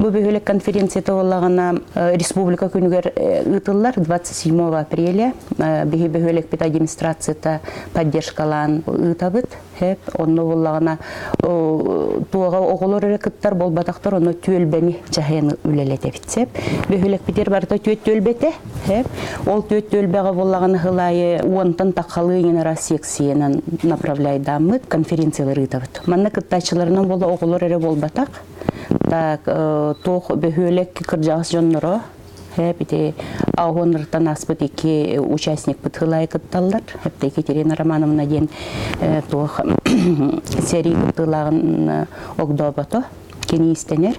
Бу бөгөлек конференцияда олағына республика күнігер ытыллар 27 апреля бихи бөгөлек бит администрацияда поддержкалан ытабыт хеп онны олағына туага оголор эрекыттар болбатактар оны төлбени чахен үлелете битсеп бөгөлек битер барда төт төлбете хеп ол төт төлбеге боллаганы хылайы уонтан такалыгына рассекциянан направляйдамыт конференциялар ытабыт манна кыттачыларынан бола оголор эре болбатак так тох бөгөлек кыржагыс жонноро бите агоныртан аспыт эки участник бытылай кытталлар хепте Екатерина Романовна ден тох серий кыттылагын огдобото кени истенер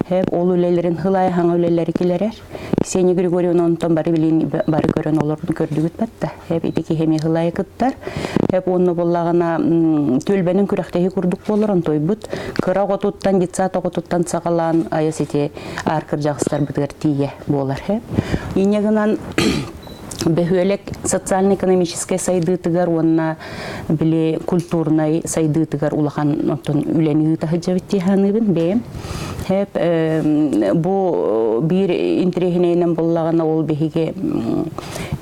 хеп ол үлелерин хылай хаң үлелери келерер Ксения Григорьевна онтон бары билин бары көрөн олордун көрдүгүт батта хеп итеки хеми хылай кыттар хеп онну боллагана төлбенин күрөктеги курдук болор онтойбут кыра готуттан детсата готуттан сагалан аясете аркыр жагыстар бытыр тие болар хеп инегынан бехөлек социально-экономическая сайдытыгар онна биле культурный сайдытыгар улахан отон үлени тахыжабытти ханыбын бем хеп бу бир интерегинен боллагана ол бехиге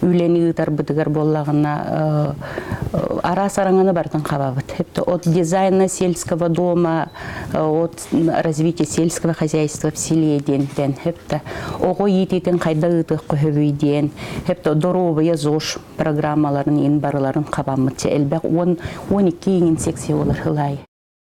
үлени тарбытыгар боллагана ара сараңаны бартан кабабыт хепте от дизайна сельского дома от развития сельского хозяйства в селе ден хепте ого етитен кайда ытык көбүйден хепте здоровая ЗОЖ программаларын ин барыларын кабамытчы элбек 12 секция олар хылай.